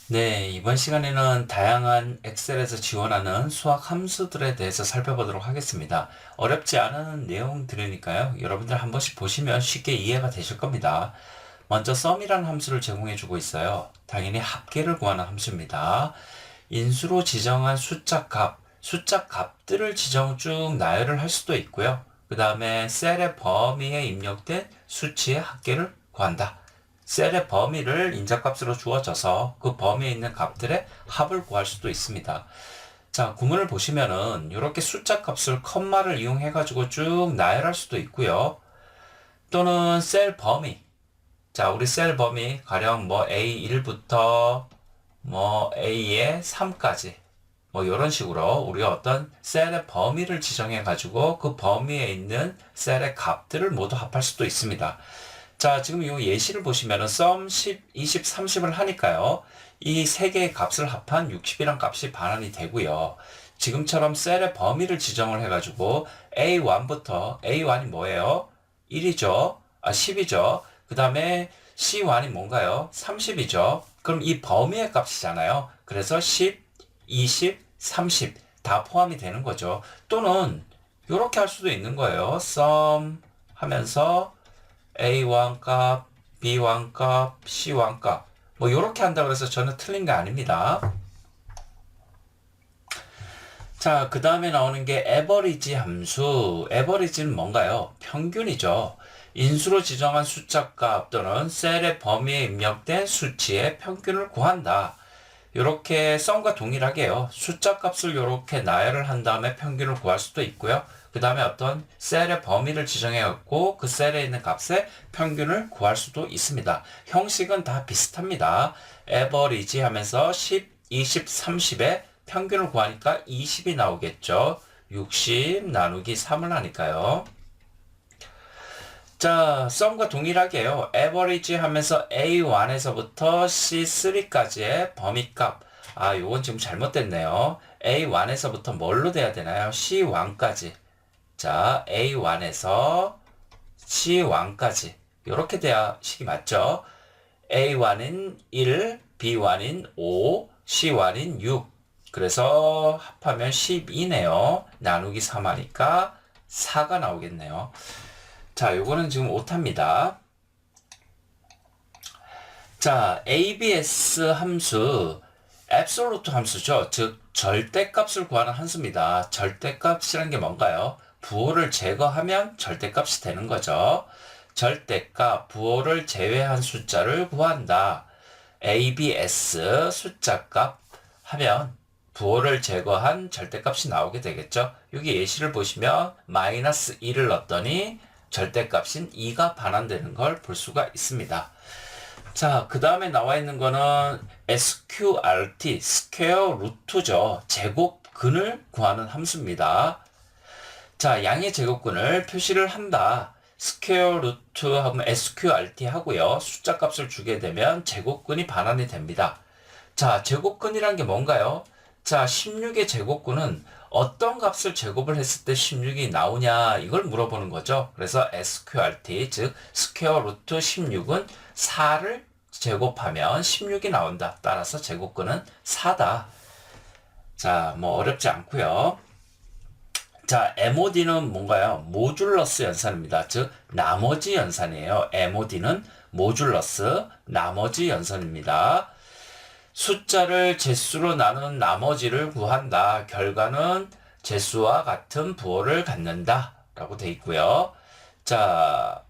네, 이번 시간에는 다양한 엑셀에서 지원하는 수학 함수들에 대해서 살펴보도록 하겠습니다. 어렵지 않은 내용들이니까요. 여러분들 한 번씩 보시면 쉽게 이해가 되실 겁니다. 먼저 썸이라는 함수를 제공해주고 있어요. 당연히 합계를 구하는 함수입니다. 인수로 지정한 숫자 값들을 쭉 나열을 할 수도 있고요. 그 다음에 셀의 범위에 입력된 수치의 합계를 구한다. 셀의 범위를 인자값으로 주어져서 그 범위에 있는 값들의 합을 구할 수도 있습니다. 자, 구문을 보시면은 이렇게 숫자 값을 컴마를 이용해 가지고 쭉 나열할 수도 있고요. 또는 셀 범위. 자, 우리 셀 범위 가령 뭐 A1부터 뭐 A의 3까지 뭐 이런 식으로 우리가 어떤 셀의 범위를 지정해 가지고 그 범위에 있는 셀의 값들을 모두 합할 수도 있습니다. 자, 지금 이 예시를 보시면은 sum 10, 20, 30을 하니까요. 이 세 개의 값을 합한 60이란 값이 반환이 되고요. 지금처럼 셀의 범위를 지정을 해가지고 A1부터 A1이 뭐예요? 1이죠. 10이죠. 그 다음에 C1이 뭔가요? 30이죠. 그럼 이 범위의 값이잖아요. 그래서 10, 20, 30 다 포함이 되는 거죠. 또는 이렇게 할 수도 있는 거예요. sum 하면서 A1 값, B1 값, C1 값. 뭐, 요렇게 한다고 해서 저는 틀린 게 아닙니다. 자, 그 다음에 나오는 게 에버리지 함수. 에버리지는 뭔가요? 평균이죠. 인수로 지정한 숫자 값 또는 셀의 범위에 입력된 수치의 평균을 구한다. 이렇게 썸과 동일하게요. 숫자 값을 이렇게 나열을 한 다음에 평균을 구할 수도 있고요. 그 다음에 어떤 셀의 범위를 지정해 갖고 그 셀에 있는 값의 평균을 구할 수도 있습니다. 형식은 다 비슷합니다. 에버리지 하면서 10, 20, 30의 평균을 구하니까 20이 나오겠죠. 60 나누기 3을 하니까요. 자, 썸과 동일하게요. average 하면서 A1에서부터 C3까지의 범위값. 아, 요건 지금 잘못됐네요. A1에서부터 뭘로 돼야 되나요? C1까지. 자, A1에서 C1까지. 요렇게 돼야 식이 맞죠? A1인 1, B1인 5, C1인 6. 그래서 합하면 12네요. 나누기 3 하니까 4가 나오겠네요. 자, 요거는 지금 오타입니다. 자, ABS 함수, absolute 함수죠. 즉, 절대값을 구하는 함수입니다. 절대값이란 게 뭔가요? 부호를 제거하면 절대값이 되는 거죠. 절대값, 부호를 제외한 숫자를 구한다. ABS 숫자값 하면 부호를 제거한 절대값이 나오게 되겠죠. 여기 예시를 보시면 마이너스 2를 넣었더니 절대값인 2가 반환되는 걸 볼 수가 있습니다. 자, 그 다음에 나와 있는 거는 sqrt, 스퀘어 루트죠. 제곱근을 구하는 함수입니다. 자, 양의 제곱근을 표시를 한다. 스퀘어 루트 하면 sqrt 하고요. 숫자 값을 주게 되면 제곱근이 반환이 됩니다. 자, 제곱근이란 게 뭔가요? 자, 16의 제곱근은 어떤 값을 제곱을 했을 때 16이 나오냐 이걸 물어보는 거죠. 그래서 sqrt 즉 스퀘어 루트 16은 4를 제곱하면 16이 나온다. 따라서 제곱근은 4다. 자, 뭐 어렵지 않고요. 자, MOD는 뭔가요? 모듈러스 연산입니다. 즉 나머지 연산이에요. MOD는 모듈러스 나머지 연산입니다. 숫자를 제수로 나눈 나머지를 구한다. 결과는 제수와 같은 부호를 갖는다. 라고 돼 있고요. 자,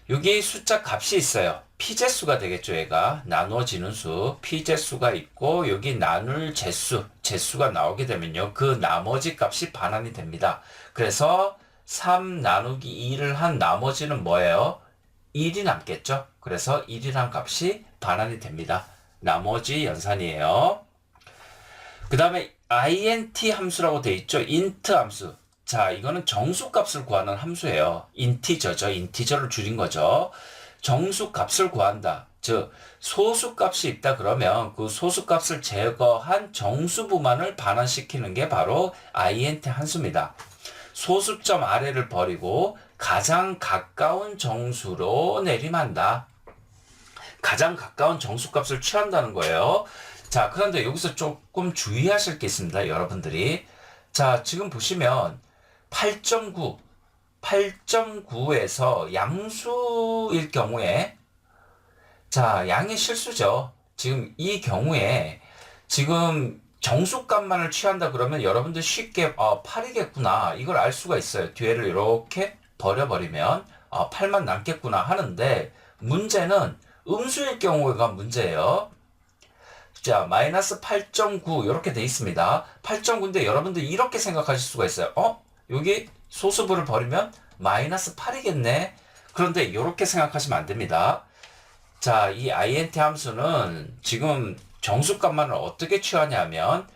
여기 숫자 값이 있어요. 피제수가 되겠죠, 얘가. 나눠지는 수, 피제수가 있고, 여기 나눌 제수가 나오게 되면요. 그 나머지 값이 반환이 됩니다. 그래서 3 나누기 2를 한 나머지는 뭐예요? 1이 남겠죠? 그래서 1이란 값이 반환이 됩니다. 나머지 연산이에요. 그 다음에 int 함수라고 되어 있죠. int 함수. 자, 이거는 정수값을 구하는 함수예요. 인티저죠. 인티저를 줄인 거죠. 정수값을 구한다. 즉 소수값이 있다 그러면 그 소수값을 제거한 정수부만을 반환시키는 게 바로 int 함수입니다. 소수점 아래를 버리고 가장 가까운 정수로 내림한다. 가장 가까운 정수값을 취한다는 거예요. 자, 그런데 여기서 조금 주의하실 게 있습니다. 여러분들이. 자, 지금 보시면 8.9, 8.9에서 양수일 경우에, 자, 양의 실수죠. 지금 이 경우에 지금 정수값만을 취한다 그러면 여러분들 쉽게 8이겠구나 이걸 알 수가 있어요. 뒤에를 이렇게 버려버리면 8만 남겠구나 하는데, 문제는 음수일 경우가 문제예요. 자, 마이너스 8.9 이렇게 돼 있습니다. 8.9인데 여러분들 이렇게 생각하실 수가 있어요. 여기 소수부를 버리면 마이너스 8이겠네. 그런데 이렇게 생각하시면 안 됩니다. 자, 이 int 함수는 지금 정수값만을 어떻게 취하냐면,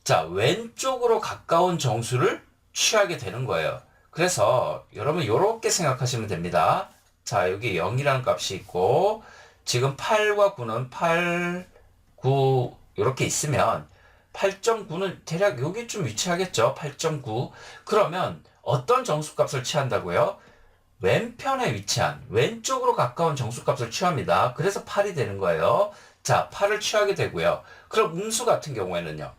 자, 왼쪽으로 가까운 정수를 취하게 되는 거예요. 그래서 여러분 이렇게 생각하시면 됩니다. 자, 여기 0이라는 값이 있고, 지금 8과 9는 8, 9 이렇게 있으면 8.9는 대략 여기쯤 위치하겠죠. 8.9. 그러면 어떤 정수값을 취한다고요? 왼편에 위치한 왼쪽으로 가까운 정수값을 취합니다. 그래서 8이 되는 거예요. 자, 8을 취하게 되고요. 그럼 음수 같은 경우에는요.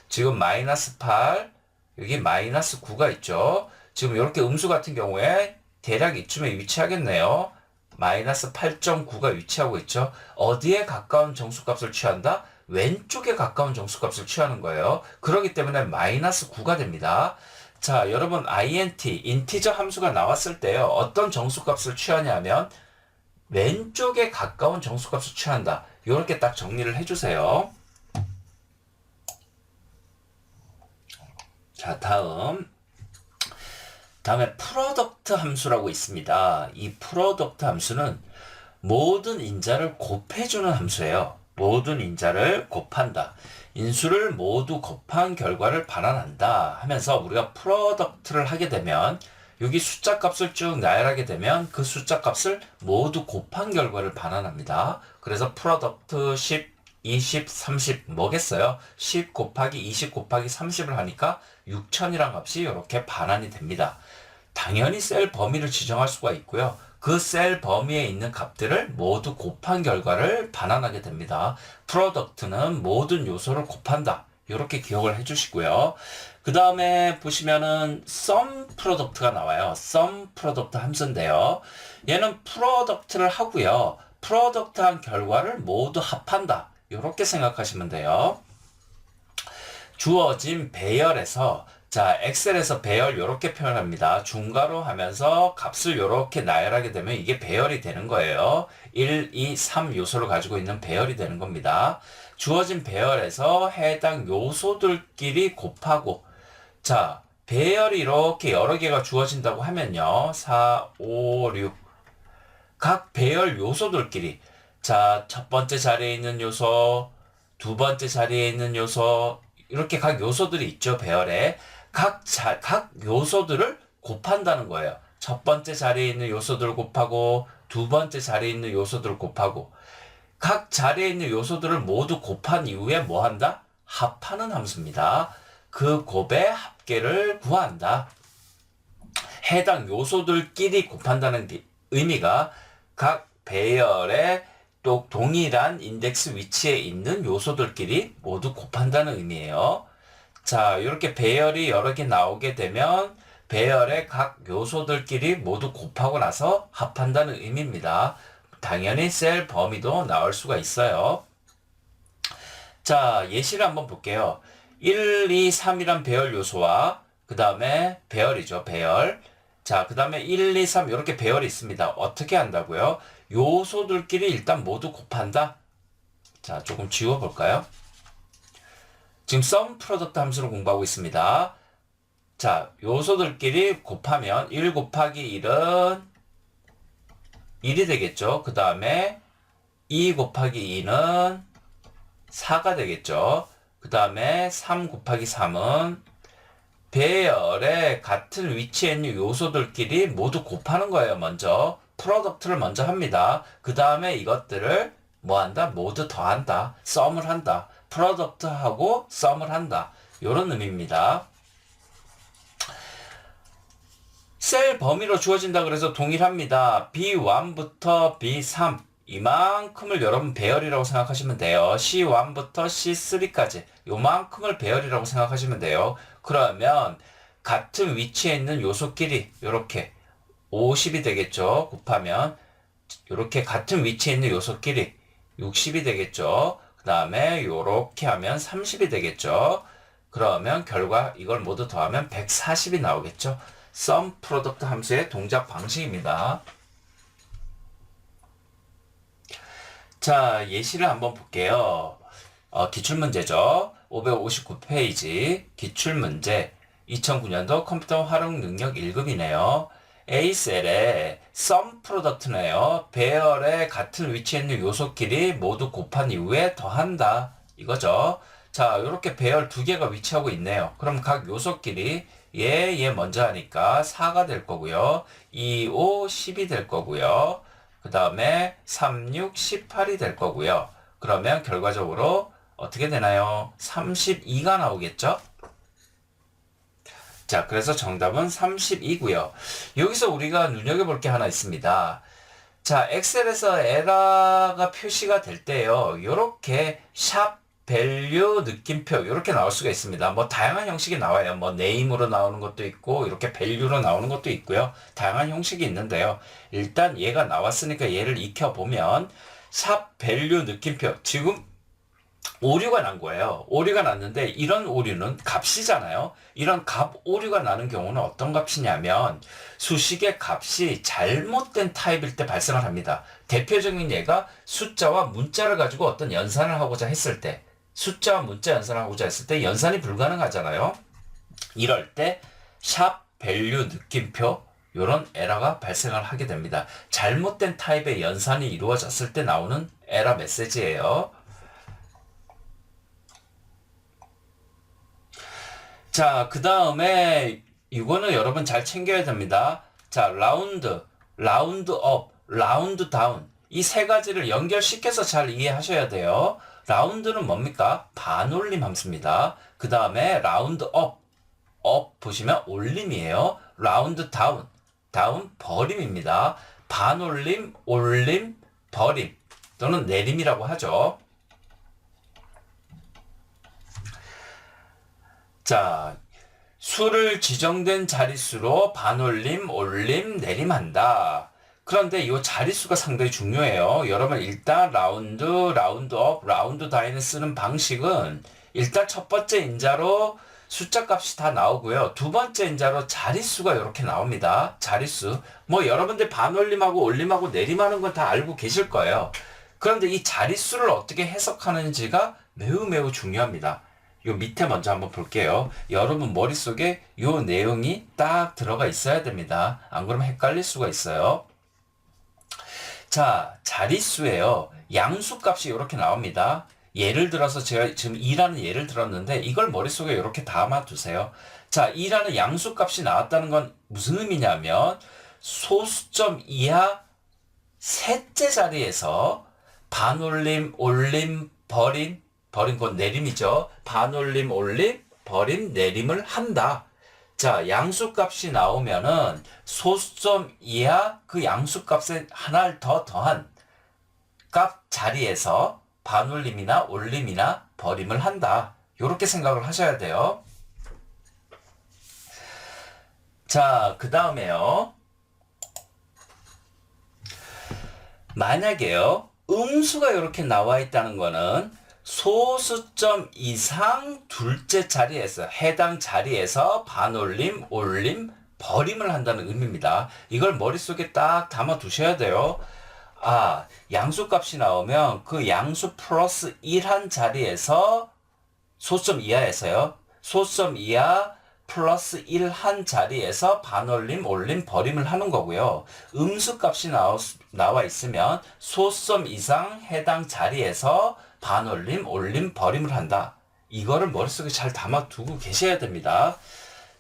지금 마이너스 8, 여기 마이너스 9가 있죠. 지금 이렇게 음수 같은 경우에 대략 이쯤에 위치하겠네요. 마이너스 8.9가 위치하고 있죠. 어디에 가까운 정수값을 취한다? 왼쪽에 가까운 정수값을 취하는 거예요. 그렇기 때문에 마이너스 9가 됩니다. 자, 여러분 int, 인티저 함수가 나왔을 때요. 어떤 정수값을 취하냐면 왼쪽에 가까운 정수값을 취한다. 이렇게 딱 정리를 해주세요. 자, 다음에 프로덕트 함수라고 있습니다. 이 프로덕트 함수는 모든 인자를 곱해주는 함수예요. 모든 인자를 곱한다. 인수를 모두 곱한 결과를 반환한다 하면서 우리가 프로덕트를 하게 되면 여기 숫자 값을 쭉 나열하게 되면 그 숫자 값을 모두 곱한 결과를 반환합니다. 그래서 프로덕트 10, 20, 30 뭐겠어요? 10 곱하기 20 곱하기 30을 하니까 6000이란 값이 이렇게 반환이 됩니다. 당연히 셀 범위를 지정할 수가 있고요. 그 셀 범위에 있는 값들을 모두 곱한 결과를 반환하게 됩니다. 프로덕트는 모든 요소를 곱한다. 이렇게 기억을 해주시고요. 그 다음에 보시면은 sum 프로덕트가 나와요. sum 프로덕트 함수인데요. 얘는 프로덕트를 하고요. 프로덕트한 결과를 모두 합한다. 이렇게 생각하시면 돼요. 주어진 배열에서, 자, 엑셀에서 배열 이렇게 표현합니다. 중괄호 하면서 값을 이렇게 나열하게 되면 이게 배열이 되는 거예요. 1, 2, 3 요소를 가지고 있는 배열이 되는 겁니다. 주어진 배열에서 해당 요소들끼리 곱하고, 자, 배열이 이렇게 여러 개가 주어진다고 하면요. 4, 5, 6. 각 배열 요소들끼리, 자, 첫 번째 자리에 있는 요소, 두 번째 자리에 있는 요소, 이렇게 각 요소들이 있죠, 배열에. 각 요소들을 곱한다는 거예요. 첫 번째 자리에 있는 요소들을 곱하고, 두 번째 자리에 있는 요소들을 곱하고, 각 자리에 있는 요소들을 모두 곱한 이후에 뭐 한다? 합하는 함수입니다. 그 곱의 합계를 구한다. 해당 요소들끼리 곱한다는 의미가 각 배열의 또 동일한 인덱스 위치에 있는 요소들끼리 모두 곱한다는 의미예요. 자, 이렇게 배열이 여러 개 나오게 되면 배열의 각 요소들끼리 모두 곱하고 나서 합한다는 의미입니다. 당연히 셀 범위도 나올 수가 있어요. 자, 예시를 한번 볼게요. 1, 2, 3이란 배열 요소와 그 다음에 배열이죠, 배열. 자, 그 다음에 1, 2, 3 이렇게 배열이 있습니다. 어떻게 한다고요? 요소들끼리 일단 모두 곱한다. 자, 조금 지워볼까요? 지금 sum 프로덕트 함수를 공부하고 있습니다. 자, 요소들끼리 곱하면 1 곱하기 1은 1이 되겠죠. 그 다음에 2 곱하기 2는 4가 되겠죠. 그 다음에 3 곱하기 3은 배열의 같은 위치에 있는 요소들끼리 모두 곱하는 거예요. 먼저 프로덕트를 먼저 합니다. 그 다음에 이것들을 뭐 한다? 모두 더한다. 썸을 한다. 프로덕트하고 썸을 한다. 이런 의미입니다. 셀 범위로 주어진다 그래서 동일합니다. B1부터 B3 이만큼을 여러분 배열이라고 생각하시면 돼요. C1부터 C3까지 요만큼을 배열이라고 생각하시면 돼요. 그러면 같은 위치에 있는 요소끼리 이렇게 50이 되겠죠. 곱하면 이렇게 같은 위치에 있는 요소끼리 60이 되겠죠. 그 다음에 이렇게 하면 30이 되겠죠. 그러면 결과 이걸 모두 더하면 140이 나오겠죠. sum product 함수의 동작 방식입니다. 자, 예시를 한번 볼게요. 기출문제죠. 559페이지 기출문제 2009년도 컴퓨터 활용 능력 1급이네요. A셀에 sum product네요. 배열의 같은 위치에 있는 요소끼리 모두 곱한 이후에 더한다. 이거죠. 자, 이렇게 배열 두 개가 위치하고 있네요. 그럼 각 요소끼리 얘 먼저 하니까 4가 될 거고요. 2, 5, 10이 될 거고요. 그 다음에 3, 6, 18이 될 거고요. 그러면 결과적으로 어떻게 되나요? 32가 나오겠죠? 자, 그래서 정답은 32고요. 여기서 우리가 눈여겨볼 게 하나 있습니다. 자, 엑셀에서 에러가 표시가 될 때요. 요렇게 샵 밸류 느낌표 이렇게 나올 수가 있습니다. 뭐 다양한 형식이 나와요. 뭐 네임으로 나오는 것도 있고 이렇게 밸류로 나오는 것도 있고요. 다양한 형식이 있는데요. 일단 얘가 나왔으니까 얘를 익혀보면 샵 밸류 느낌표 지금 오류가 난 거예요. 오류가 났는데 이런 오류는 값이잖아요. 이런 값 오류가 나는 경우는 어떤 값이냐면 수식의 값이 잘못된 타입일 때 발생을 합니다. 대표적인 예가 숫자와 문자를 가지고 어떤 연산을 하고자 했을 때 숫자와 문자 연산을 하고자 했을 때 연산이 불가능하잖아요. 이럴 때 샵 밸류 느낌표 이런 에러가 발생을 하게 됩니다. 잘못된 타입의 연산이 이루어졌을 때 나오는 에러 메시지예요. 자, 그 다음에 이거는 여러분 잘 챙겨야 됩니다. 자, 라운드 업, 라운드 다운 이 세 가지를 연결시켜서 잘 이해하셔야 돼요. 라운드는 뭡니까? 반올림 함수입니다. 그 다음에 라운드 업 보시면 올림이에요. 라운드 다운 버림입니다. 반올림, 올림, 버림 또는 내림이라고 하죠. 자, 수를 지정된 자릿수로 반올림, 올림, 내림한다. 그런데 이 자릿수가 상당히 중요해요. 여러분 일단 라운드 업, 라운드 다운을 쓰는 방식은 일단 첫 번째 인자로 숫자 값이 다 나오고요. 두 번째 인자로 자릿수가 이렇게 나옵니다. 자릿수. 뭐 여러분들 반올림하고 올림하고 내림하는 건 다 알고 계실 거예요. 그런데 이 자릿수를 어떻게 해석하는지가 매우 중요합니다. 요 밑에 먼저 한번 볼게요. 여러분 머릿속에 요 내용이 딱 들어가 있어야 됩니다. 안 그러면 헷갈릴 수가 있어요. 자, 자릿수예요. 양수값이 이렇게 나옵니다. 예를 들어서 제가 지금 2라는 예를 들었는데 이걸 머릿속에 이렇게 담아두세요. 자, 2라는 양수값이 나왔다는 건 무슨 의미냐면 소수점 이하 셋째 자리에서 반올림, 올림, 버림 곧 내림이죠. 반올림, 올림, 버림, 내림을 한다. 자, 양수값이 나오면은 소수점 이하 그 양수값에 하나를 더 더한 값 자리에서 반올림이나 올림이나 버림을 한다. 이렇게 생각을 하셔야 돼요. 자, 그 다음에요. 만약에요. 음수가 이렇게 나와 있다는 거는 소수점 이상 둘째 자리에서 해당 자리에서 반올림, 올림, 버림을 한다는 의미입니다. 이걸 머릿속에 딱 담아 두셔야 돼요. 아, 양수값이 나오면 그 양수 플러스 1한 자리에서 소수점 이하에서요. 소수점 이하 플러스 1한 자리에서 반올림, 올림, 버림을 하는 거고요. 음수값이 나와 있으면 소수점 이상 해당 자리에서 반올림, 올림, 버림을 한다. 이거를 머릿속에 잘 담아두고 계셔야 됩니다.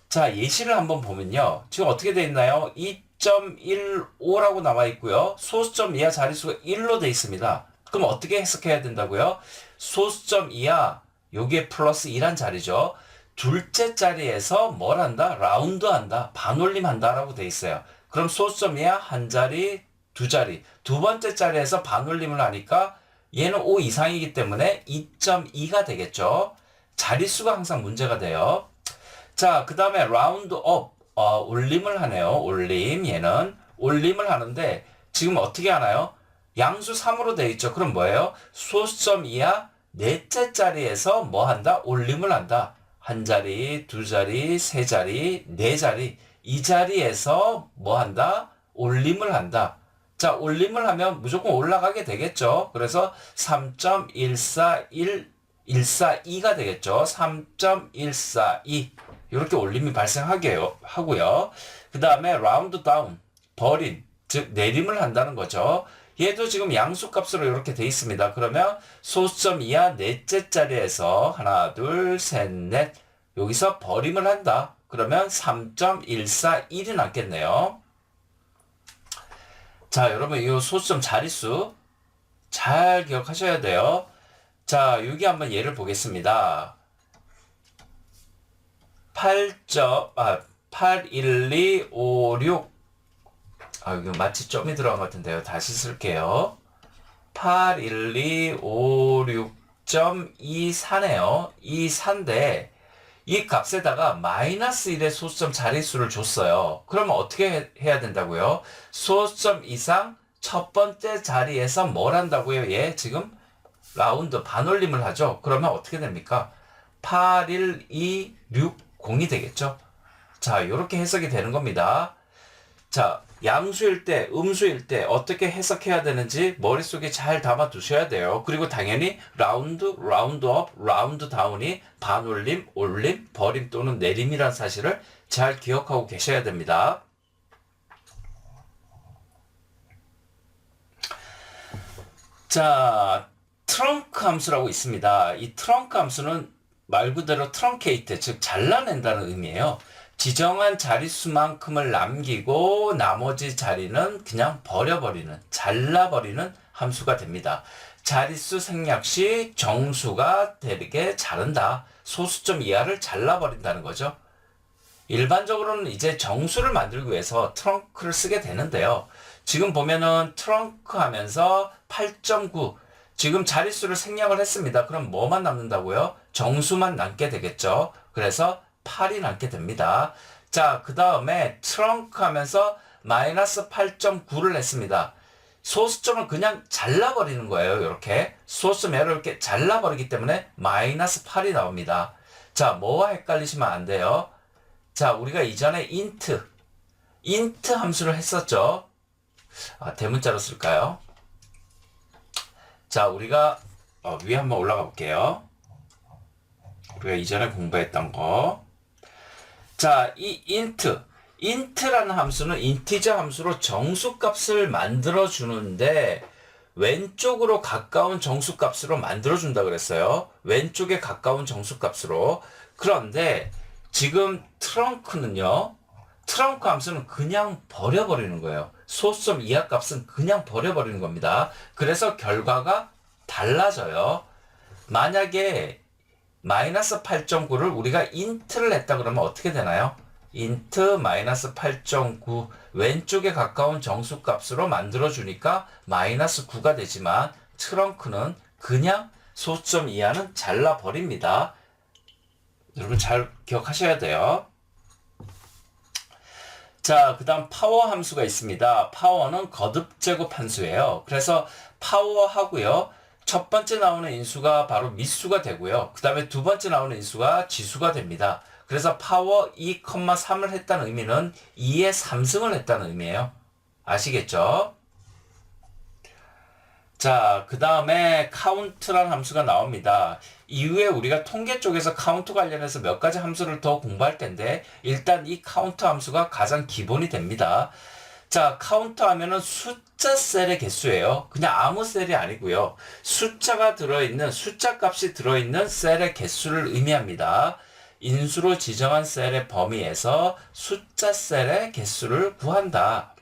자, 예시를 한번 보면요. 지금 어떻게 되어 있나요? 2.15라고 나와 있고요. 소수점 이하 자릿수가 1로 되어 있습니다. 그럼 어떻게 해석해야 된다고요? 소수점 이하, 여기에 플러스 1한 자리죠. 둘째 자리에서 뭘 한다? 라운드 한다. 반올림 한다라고 되어 있어요. 그럼 소수점 이하 한 자리, 두 자리. 두 번째 자리에서 반올림을 하니까 얘는 5 이상이기 때문에 2.2가 되겠죠. 자릿수가 항상 문제가 돼요. 자, 그 다음에 라운드업, 올림을 하네요. 올림, 얘는. 올림을 하는데 지금 어떻게 하나요? 양수 3으로 되어 있죠. 그럼 뭐예요? 소수점 이하 넷째 자리에서 뭐 한다? 올림을 한다. 한 자리, 두 자리, 세 자리, 네 자리. 이 자리에서 뭐 한다? 올림을 한다. 자, 올림을 하면 무조건 올라가게 되겠죠. 그래서 3.142가 되겠죠. 3.142. 이렇게 올림이 발생하게 하고요. 그 다음에 라운드 다운, 버림, 즉 내림을 한다는 거죠. 얘도 지금 양수값으로 이렇게 돼 있습니다. 그러면 소수점 이하 넷째 자리에서 하나, 둘, 셋, 넷 여기서 버림을 한다. 그러면 3.141이 남겠네요. 자, 여러분 이 소수점 자릿수 잘 기억하셔야 돼요. 자, 여기 한번 예를 보겠습니다. 81256 이거 마치 점이 들어간 것 같은데요. 다시 쓸게요. 81256.24네요. 24인데 이 값에다가 마이너스 1의 소수점 자릿수를 줬어요. 그러면 어떻게 해야 된다고요? 소수점 이상 첫 번째 자리에서 뭘 한다고요? 얘 지금 라운드 반올림을 하죠. 그러면 어떻게 됩니까? 81260이 되겠죠. 자, 이렇게 해석이 되는 겁니다. 자, 양수일 때, 음수일 때 어떻게 해석해야 되는지 머릿속에 잘 담아 두셔야 돼요. 그리고 당연히 라운드업, 라운드 다운이 반올림, 올림, 버림 또는 내림이라는 사실을 잘 기억하고 계셔야 됩니다. 자, 트렁크 함수라고 있습니다. 이 트렁크 함수는 말 그대로 트렁케이트, 즉 잘라낸다는 의미예요. 지정한 자릿수만큼을 남기고 나머지 자리는 그냥 버려버리는, 잘라버리는 함수가 됩니다. 자릿수 생략 시 정수가 되게 자른다. 소수점 이하를 잘라버린다는 거죠. 일반적으로는 이제 정수를 만들기 위해서 트렁크를 쓰게 되는데요. 지금 보면은 트렁크 하면서 8.9 지금 자릿수를 생략을 했습니다. 그럼 뭐만 남는다고요? 정수만 남게 되겠죠. 그래서 8이 남게 됩니다. 자, 그 다음에 트렁크 하면서 마이너스 8.9를 했습니다. 소수점을 그냥 잘라버리는 거예요. 이렇게 소수점을 이렇게 잘라버리기 때문에 마이너스 8이 나옵니다. 자, 뭐와 헷갈리시면 안 돼요. 자, 우리가 이전에 인트 함수를 했었죠. 대문자로 쓸까요? 자, 우리가 위에 한번 올라가 볼게요. 우리가 이전에 공부했던 거. 자, 이 int라는 함수는 인티저 함수로 정수값을 만들어주는데 왼쪽으로 가까운 정수값으로 만들어준다 그랬어요. 왼쪽에 가까운 정수값으로. 그런데 지금 트렁크는요. 트렁크 함수는 그냥 버려버리는 거예요. 소수점 이하 값은 그냥 버려버리는 겁니다. 그래서 결과가 달라져요. 만약에 마이너스 8.9를 우리가 인트를 했다 그러면 어떻게 되나요? 인트 마이너스 8.9 왼쪽에 가까운 정수값으로 만들어주니까 마이너스 9가 되지만 트렁크는 그냥 소수점 이하는 잘라버립니다. 여러분 잘 기억하셔야 돼요. 자, 그 다음 파워 함수가 있습니다. 파워는 거듭 제곱 함수예요. 그래서 파워 하고요. 첫 번째 나오는 인수가 바로 미수가 되고요. 그 다음에 두 번째 나오는 인수가 지수가 됩니다. 그래서 파워 2,3을 했다는 의미는 2의 3승을 했다는 의미예요. 아시겠죠? 자, 그 다음에 카운트라는 함수가 나옵니다. 이후에 우리가 통계 쪽에서 카운트 관련해서 몇 가지 함수를 더 공부할 텐데 일단 이 카운트 함수가 가장 기본이 됩니다. 자, 카운트 하면은 숫자 셀의 개수예요. 그냥 아무 셀이 아니고요. 숫자가 들어있는, 숫자 값이 들어있는 셀의 개수를 의미합니다. 인수로 지정한 셀의 범위에서 숫자 셀의 개수를 구한다.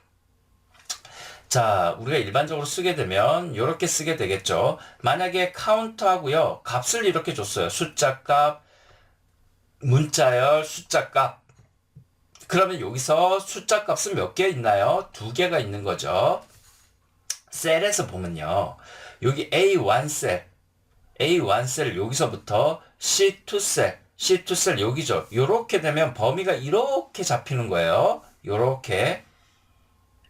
자, 우리가 일반적으로 쓰게 되면 이렇게 쓰게 되겠죠. 만약에 카운트하고요. 값을 이렇게 줬어요. 숫자 값, 문자열, 숫자 값. 그러면 여기서 숫자 값은 몇 개 있나요? 두 개가 있는 거죠. 셀에서 보면요. 여기 A1 셀 여기서부터 C2 셀 여기죠. 요렇게 되면 범위가 이렇게 잡히는 거예요. 요렇게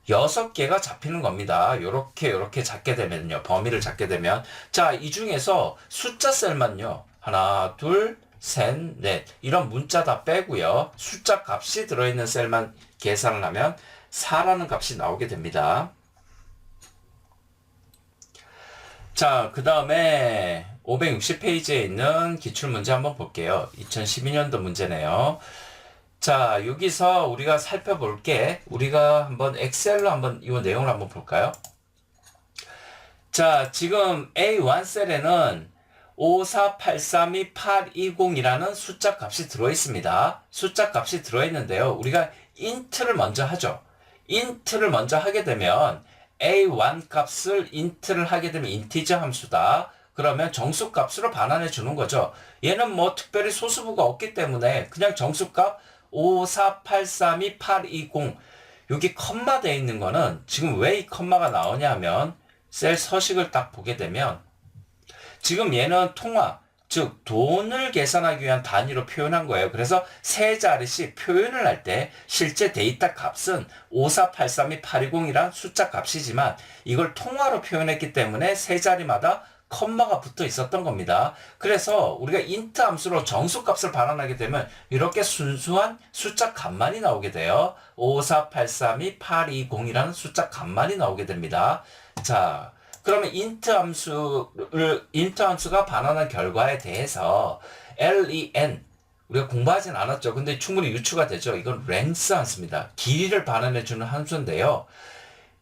6개가 잡히는 겁니다. 요렇게 잡게 되면요. 범위를 잡게 되면. 자, 이 중에서 숫자 셀만요. 하나, 둘, 셋, 넷. 이런 문자 다 빼고요. 숫자 값이 들어있는 셀만 계산을 하면 4라는 값이 나오게 됩니다. 자, 그 다음에 560페이지에 있는 기출문제 한번 볼게요. 2012년도 문제네요. 자, 여기서 우리가 살펴볼 게, 우리가 한번 엑셀로 한번 이 내용을 한번 볼까요? 자, 지금 A1 셀에는 54832-820이라는 숫자 값이 들어있습니다. 숫자 값이 들어있는데요. 우리가 int를 먼저 하죠. int를 먼저 하게 되면 A1 값을 int를 하게 되면 인티저 함수다. 그러면 정수값으로 반환해 주는 거죠. 얘는 뭐 특별히 소수부가 없기 때문에 그냥 정수값 54832-820 여기 컴마 되어 있는 거는 지금 왜 이 컴마가 나오냐 하면 셀 서식을 딱 보게 되면 지금 얘는 통화, 즉 돈을 계산하기 위한 단위로 표현한 거예요. 그래서 세 자리씩 표현을 할 때 실제 데이터 값은 54832-820이란 숫자 값이지만 이걸 통화로 표현했기 때문에 세 자리마다 컴마가 붙어 있었던 겁니다. 그래서 우리가 int 함수로 정수값을 반환하게 되면 이렇게 순수한 숫자 값만이 나오게 돼요. 54832-820이라는 숫자 값만이 나오게 됩니다. 자, 그러면 int 함수가 반환한 결과에 대해서 len 우리가 공부하진 않았죠. 근데 충분히 유추가 되죠. 이건 length 함수입니다. 길이를 반환해주는 함수인데요.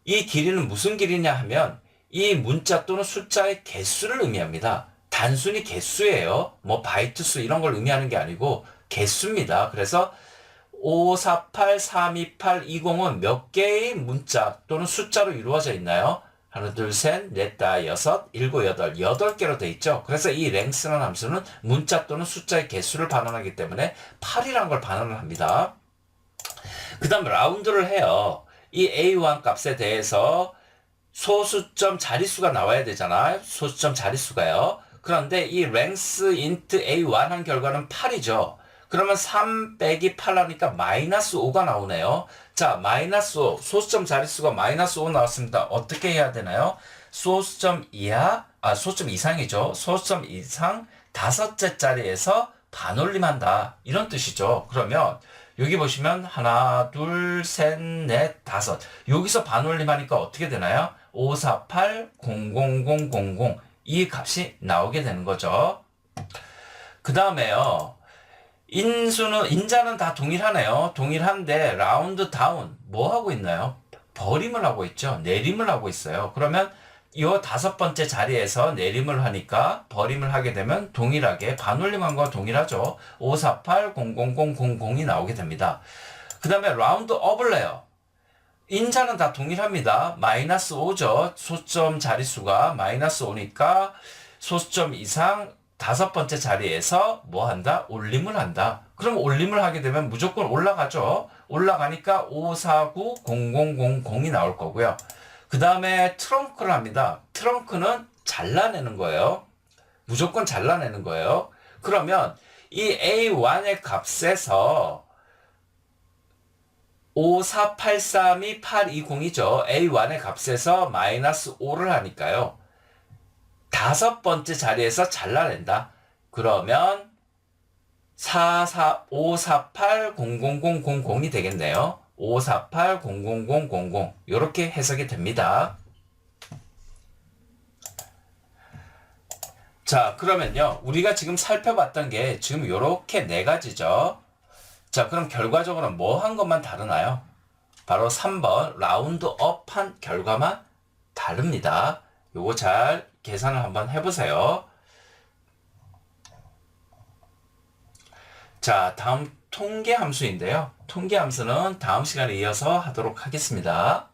이 길이는 무슨 길이냐 하면 이 문자 또는 숫자의 개수를 의미합니다. 단순히 개수예요. 뭐 바이트 수 이런 걸 의미하는 게 아니고 개수입니다. 그래서 54832-820은 몇 개의 문자 또는 숫자로 이루어져 있나요? 하나, 둘, 셋, 넷, 다, 여섯, 일곱, 여덟, 8개로 돼 있죠. 그래서 이 length라는 함수는 문자 또는 숫자의 개수를 반환하기 때문에 8이라는 걸 반환을 합니다. 그 다음 라운드를 해요. 이 A1 값에 대해서 소수점 자릿수가 나와야 되잖아요. 소수점 자릿수가요. 그런데 이 length int A1 한 결과는 8이죠. 그러면 3 빼기 8 하니까 마이너스 5가 나오네요. 자, 마이너스 5, 소수점 자릿수가 마이너스 5 나왔습니다. 어떻게 해야 되나요? 소수점 이상이죠. 소수점 이상 다섯째 자리에서 반올림한다. 이런 뜻이죠. 그러면 여기 보시면 하나, 둘, 셋, 넷, 다섯. 여기서 반올림하니까 어떻게 되나요? 548-00000 이 값이 나오게 되는 거죠. 그 다음에요. 인자는 다 동일하네요. 동일한데 라운드 다운 뭐 하고 있나요? 버림을 하고 있죠. 내림을 하고 있어요. 그러면 이 5번째 자리에서 내림을 하니까 버림을 하게 되면 동일하게 반올림한 거와 동일하죠. 548-00000이 나오게 됩니다. 그 다음에 라운드 업을 해요. 인자는 다 동일합니다. 마이너스 5죠. 소수점 자릿수가 마이너스 5니까 소수점 이상 5번째 자리에서 뭐 한다? 올림을 한다. 그럼 올림을 하게 되면 무조건 올라가죠. 올라가니까 549-0000이 나올 거고요. 그 다음에 트렁크를 합니다. 트렁크는 잘라내는 거예요. 무조건 잘라내는 거예요. 그러면 이 A1의 값에서 54832-820이죠. A1의 값에서 마이너스 5를 하니까요. 5번째 자리에서 잘라낸다. 그러면 548-00000이 되겠네요. 548-00000 이렇게 해석이 됩니다. 자, 그러면요. 우리가 지금 살펴봤던 게 지금 이렇게 4가지죠. 자, 그럼 결과적으로 뭐 한 것만 다르나요? 바로 3번 라운드 업한 결과만 다릅니다. 요거 잘 계산을 한번 해보세요. 자, 다음 통계 함수인데요. 통계 함수는 다음 시간에 이어서 하도록 하겠습니다.